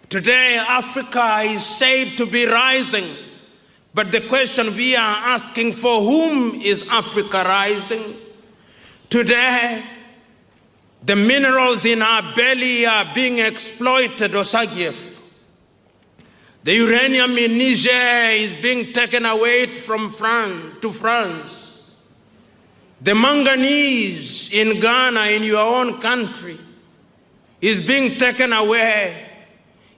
Today, Africa is said to be rising, but the question we are asking, for whom is Africa rising? Today, the minerals in our belly are being exploited, Osagyefo. The uranium in Niger is being taken away from France to France. The manganese in Ghana, in your own country, is being taken away.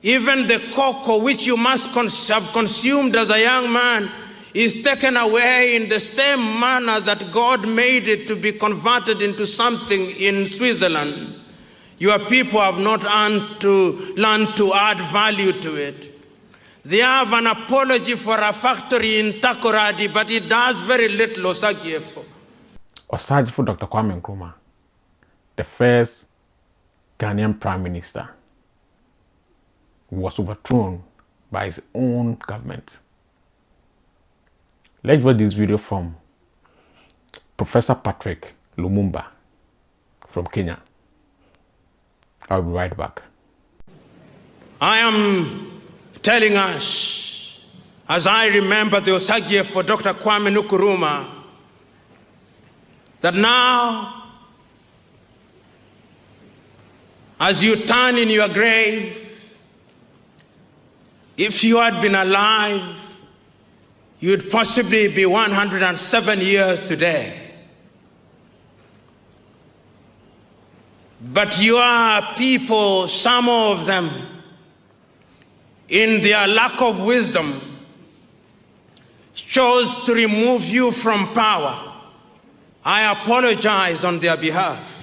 Even the cocoa, which you must have consumed as a young man, is taken away in the same manner that God made it to be converted into something in Switzerland. Your people have not learned to add value to it. They have an apology for a factory in Takoradi, but it does very little, Osagyefo. Osagyefo Dr Kwame Nkrumah, the first Ghanaian Prime Minister, was overthrown by his own government. Let's watch this video from Professor Patrick Lumumba from Kenya. I'll be right back. I am telling us, as I remember the Osagyefo Dr Kwame Nkrumah, that now, as you turn in your grave, if you had been alive, you'd possibly be 107 years today. But your people, some of them, in their lack of wisdom, chose to remove you from power. I apologize on their behalf.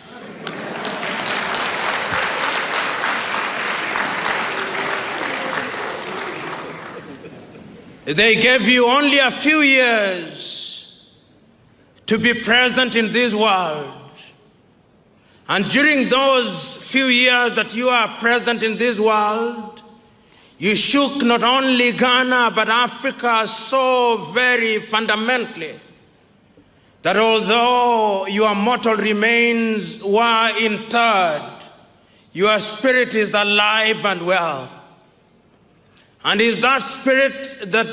They gave you only a few years to be present in this world. And during those few years that you are present in this world, you shook not only Ghana but Africa so very fundamentally that although your mortal remains were interred, your spirit is alive and well. And it's that spirit that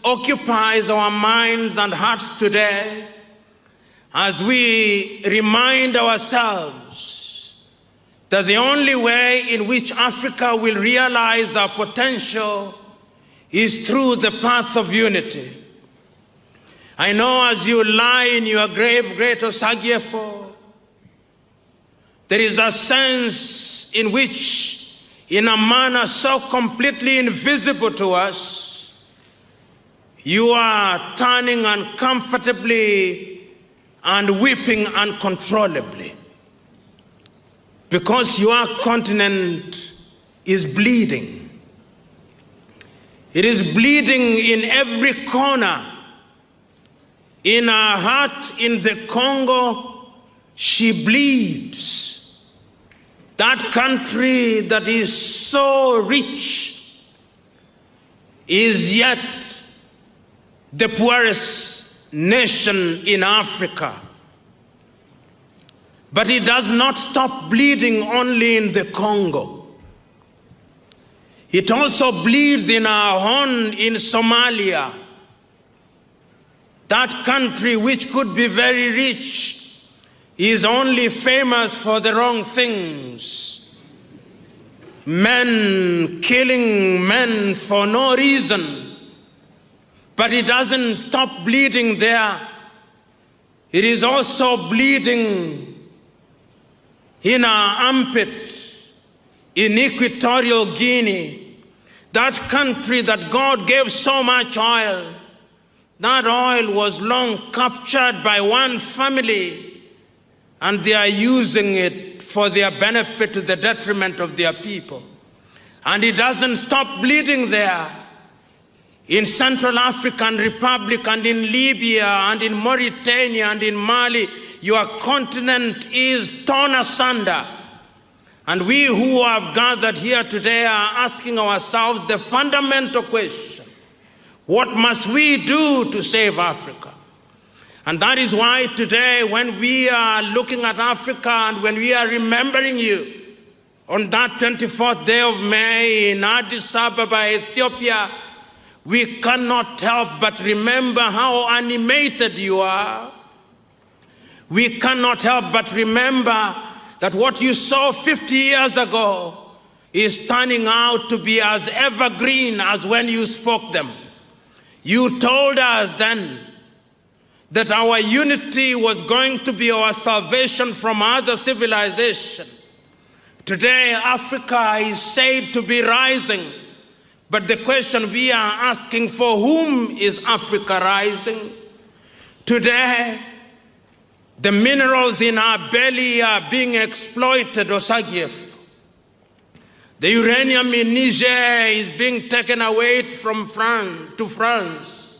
occupies our minds and hearts today as we remind ourselves that the only way in which Africa will realize our potential is through the path of unity. I know as you lie in your grave, great Osagyefo, there is a sense in which, in a manner so completely invisible to us, you are turning uncomfortably and weeping uncontrollably because your continent is bleeding. It is bleeding in every corner. In our heart, in the Congo, she bleeds. That country that is so rich is yet the poorest nation in Africa. But it does not stop bleeding only in the Congo. It also bleeds in our horn in Somalia. That country, which could be very rich, is only famous for the wrong things. Men killing men for no reason. But it doesn't stop bleeding there. It is also bleeding in our armpit in Equatorial Guinea, that country that God gave so much oil. That oil was long captured by one family, and they are using it for their benefit to the detriment of their people. And it doesn't stop bleeding there. In Central African Republic and in Libya and in Mauritania and in Mali, your continent is torn asunder. And we who have gathered here today are asking ourselves the fundamental question: what must we do to save Africa? And that is why today, when we are looking at Africa and when we are remembering you, On that 24th day of May in Addis Ababa, Ethiopia, we cannot help but remember how animated you are. We cannot help but remember that what you saw 50 years ago is turning out to be as evergreen as when you spoke them. You told us then that our unity was going to be our salvation from other civilizations. Today, Africa is said to be rising, but the question we are asking, for whom is Africa rising? Today, the minerals in our belly are being exploited, Osagyefo. The uranium in Niger is being taken away from France to France.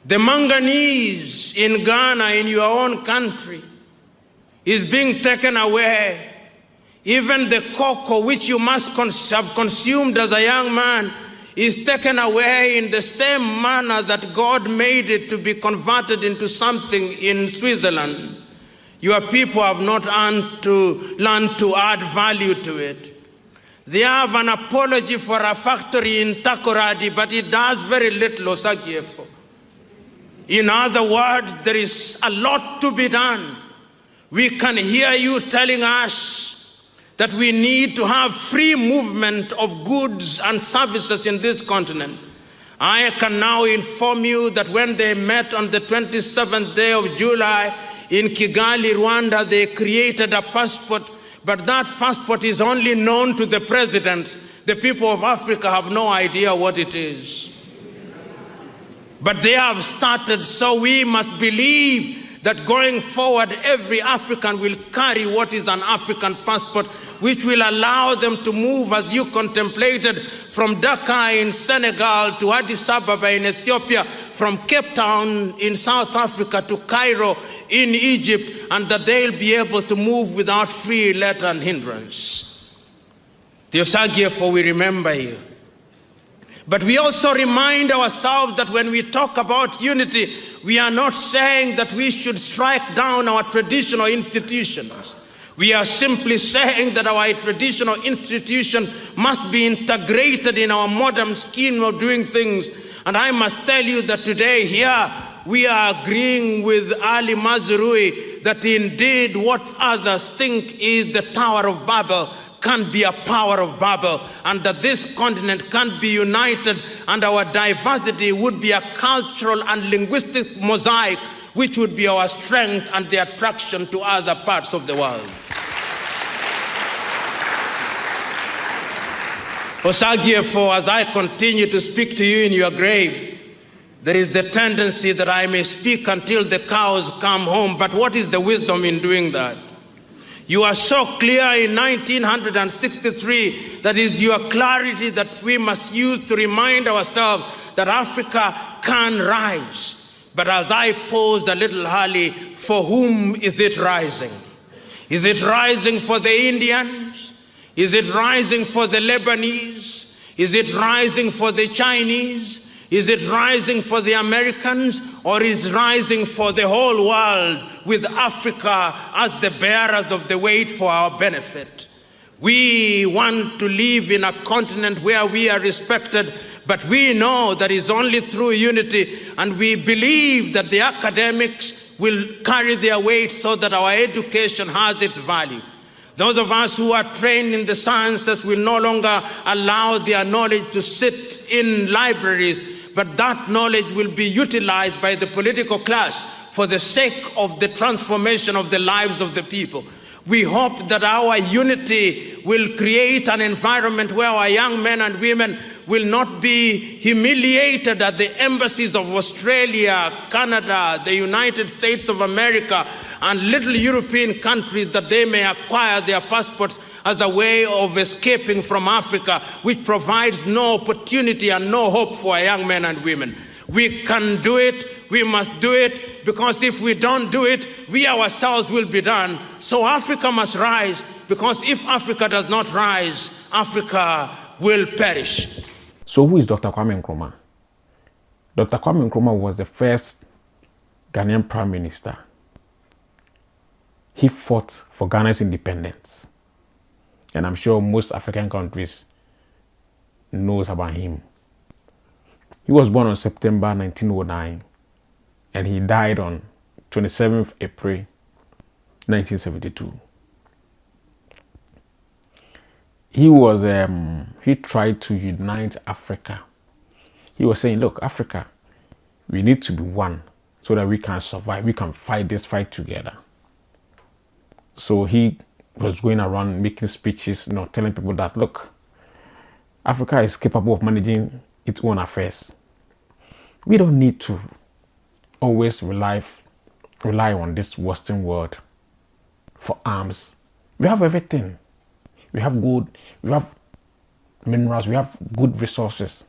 The manganese in Ghana, in your own country, is being taken away. Even the cocoa, which you must have consumed as a young man, is taken away in the same manner that God made it to be converted into something in Switzerland. Your people have not learned to add value to it. They have an apology for a factory in Takoradi, but it does very little, Osagyefo. In other words, there is a lot to be done. We can hear you telling us that we need to have free movement of goods and services in this continent. I can now inform you that when they met on the 27th day of July in Kigali, Rwanda, they created a passport, but that passport is only known to the president. The people of Africa have no idea what it is. But they have started, so we must believe that going forward, every African will carry what is an African passport, which will allow them to move, as you contemplated, from Dakar in Senegal to Addis Ababa in Ethiopia, from Cape Town in South Africa to Cairo in Egypt, and that they'll be able to move without free let and hindrance. The Osagyefo, we remember you. But we also remind ourselves that when we talk about unity, we are not saying that we should strike down our traditional institutions. We are simply saying that our traditional institution must be integrated in our modern scheme of doing things. And I must tell you that today here we are agreeing with Ali Mazrui that indeed what others think is the Tower of Babel can be a power of Babel, and that this continent can be united, and our diversity would be a cultural and linguistic mosaic which would be our strength and the attraction to other parts of the world. Osagyefo, as I continue to speak to you in your grave, there is the tendency that I may speak until the cows come home, but what is the wisdom in doing that? You are so clear in 1963, that is your clarity that we must use to remind ourselves that Africa can rise. But as I posed a little early, for whom is it rising? Is it rising for the Indians? Is it rising for the Lebanese? Is it rising for the Chinese? Is it rising for the Americans, or is it rising for the whole world with Africa as the bearers of the weight for our benefit? We want to live in a continent where we are respected, but we know that it's only through unity, and we believe that the academics will carry their weight so that our education has its value. Those of us who are trained in the sciences will no longer allow their knowledge to sit in libraries, but that knowledge will be utilized by the political class for the sake of the transformation of the lives of the people. We hope that our unity will create an environment where our young men and women will not be humiliated at the embassies of Australia, Canada, the United States of America, and little European countries, that they may acquire their passports as a way of escaping from Africa, which provides no opportunity and no hope for our young men and women. We can do it, we must do it, because if we don't do it, we ourselves will be done. So Africa must rise, because if Africa does not rise, Africa will perish. So who is Dr. Kwame Nkrumah? Dr. Kwame Nkrumah was the first Ghanaian Prime Minister. He fought for Ghana's independence. And I'm sure most African countries knows about him. He was born on September 1909 and he died on 27th April 1972. He tried to unite Africa. He was saying, look, Africa, we need to be one so that we can survive. We can fight this fight together. So he was going around making speeches, telling people that, look, Africa is capable of managing its own affairs. We don't need to always rely on this Western world for arms. We have everything. We have gold, we have minerals, we have good resources.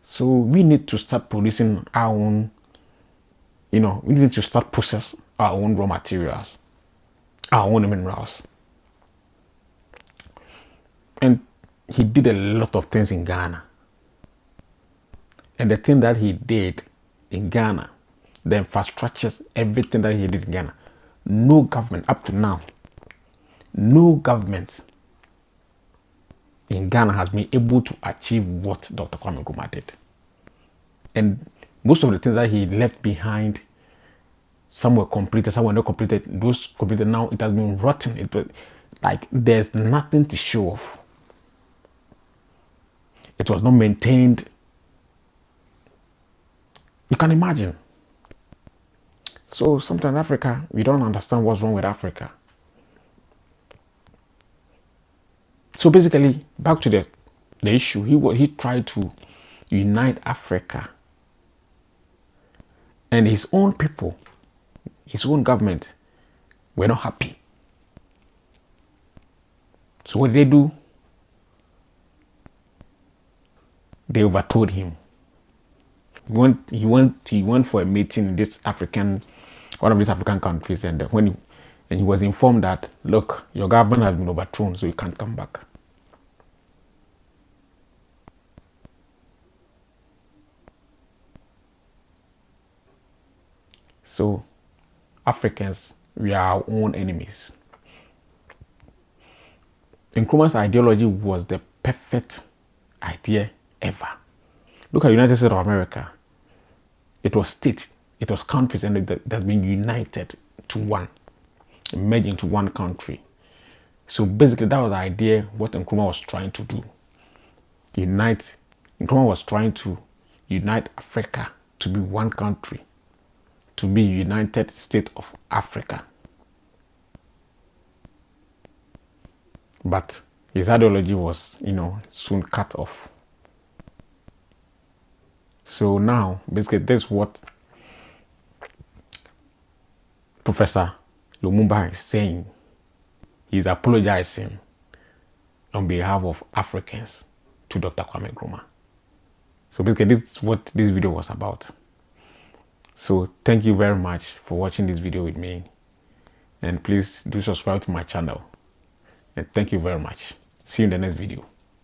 So we need to start producing our own, we need to start process our own raw materials, our own minerals. And he did a lot of things in Ghana. And the thing that he did in Ghana, the infrastructures, everything that he did in Ghana, no government up to now, no government in Ghana has been able to achieve what Dr. Kwame Nkrumah did. And most of the things that he left behind, some were completed, some were not completed. Those completed now, it has been rotten. It was like there's nothing to show off. It was not maintained. You can imagine. So sometimes Africa, we don't understand what's wrong with Africa. So basically, back to the issue, he tried to unite Africa. And his own people, his own government, were not happy. So what did they do? They overthrew him. He went for a meeting in one of these African countries, and he was informed that, look, your government has been overthrown, so you can't come back. So, Africans, we are our own enemies. Nkrumah's ideology was the perfect idea ever. Look at the United States of America. It was states, it was countries, and it has been united to one, merged into one country. So basically, that was the idea what Nkrumah was trying to do. Nkrumah was trying to unite Africa to be one country, to be United States of Africa. But his ideology was, soon cut off. So now, basically, that's what Professor Lumumba is saying. He's apologizing on behalf of Africans to Dr. Kwame Nkrumah. So basically, this is what this video was about. So thank you very much for watching this video with me. And please do subscribe to my channel. And thank you very much. See you in the next video.